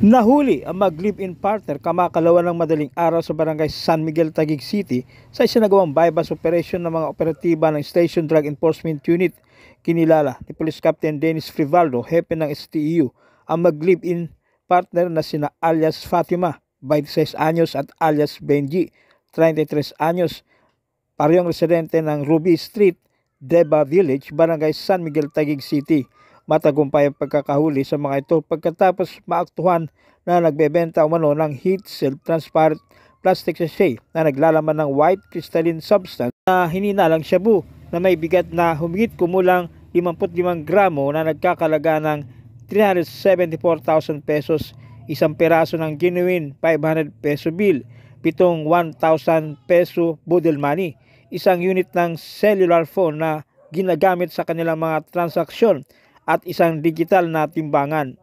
Nahuli ang mag-live-in partner kamakalawa ng madaling araw sa barangay San Miguel, Taguig City sa isinagawang bypass operation ng mga operatiba ng Station Drug Enforcement Unit. Kinilala ni Police Captain Dennis Frivaldo, hepe ng STEU, ang mag-live-in partner na sina alias Fatima, 26 anyos at alias Benji, 33 anyos, parehong residente ng Ruby Street, Deba Village, barangay San Miguel, Taguig City. Matagumpay ang pagkakahuli sa mga ito pagkatapos maaktuhan na nagbebenta umano ng heat seal transparent plastic sachet na naglalaman ng white crystalline substance na hininalang shabu na may bigat na humigit kumulang 55 gramo na nagkakalaga ng 374,000 pesos, isang peraso ng genuine 500 peso bill, 7 1,000 peso budel money, isang unit ng cellular phone na ginagamit sa kanilang mga transaksyon, at isang digital na timbangan.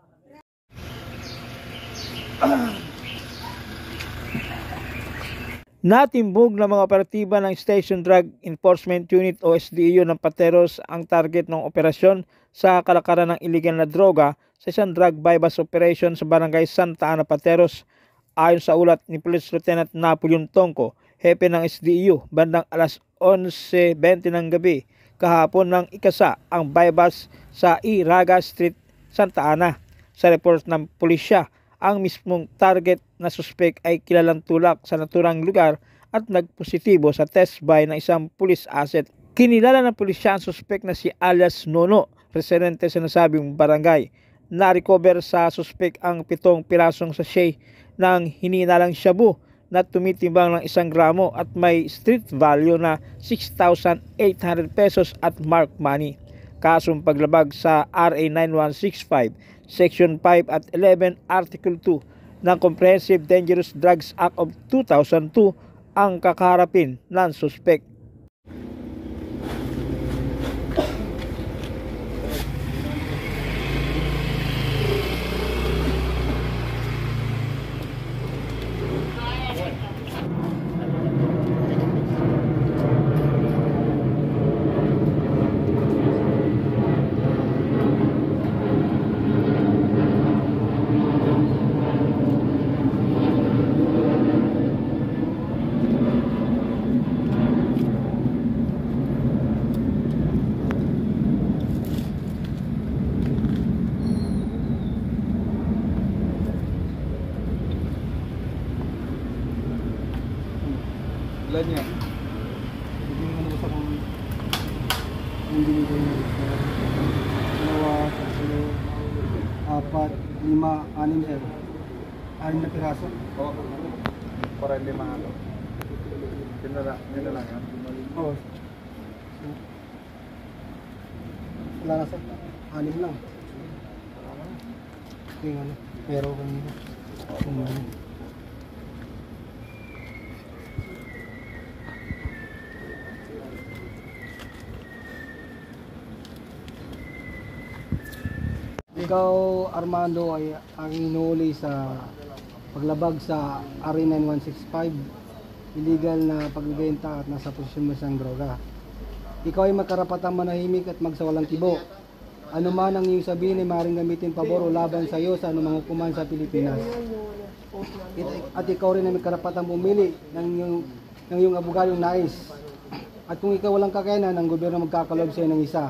Natimbog ng mga operatiba ng Station Drug Enforcement Unit o SDEU ng Pateros ang target ng operasyon sa kalakaran ng iligal na droga sa isang drug bypass operation sa barangay Santa Ana, Pateros. Ayon sa ulat ni Police Lieutenant Napoleon Tongco, hepe ng SDEU, bandang alas 11:20 ng gabi kahapon nang ikasa ang bypass sa Iraga Street, Santa Ana. Sa report ng pulisya, ang mismong target na suspek ay kilalang tulak sa naturang lugar at nagpositibo sa test buy ng isang police asset. Kinilala ng pulisya ang suspek na si alias Nono, residente sa nasabing barangay. Na-recover sa suspek ang 7 pirasong sachet ng hininalang shabu na tumitimbang ng 1 gramo at may street value na 6,800 pesos at marked money. Kasong paglabag sa RA 9165, Section 5 at 11, Article 2 ng Comprehensive Dangerous Drugs Act of 2002 ang kakaharapin ng suspek. Ilan niya? Hindi mo naman sa kung hindi nito niya. 2, 4, 5, 6 sir. 6 na piraso? Oo. Para hindi mahalo. Yun na lang yan? Oo. Wala na sir. 6 lang. Okay nga na. Pero kanina. Ikaw, Armando, ay ang inuuli sa paglabag sa RA 9165, illegal na pagbebenta at nasa posisyon mo siyang droga. Ikaw ay magkarapatang manahimik at magsawalang tibo. Ano man ang iyong sabihin ay maaaring gamitin pabor o laban sa iyo sa anumang hukuman sa Pilipinas. At ikaw rin ay magkarapatang pumili ng iyong abogadong nais. At kung ikaw walang kakayanan, ang gobyerno magkakaloob sa iyo ng isa.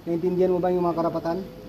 Naintindihan mo ba yung mga karapatan?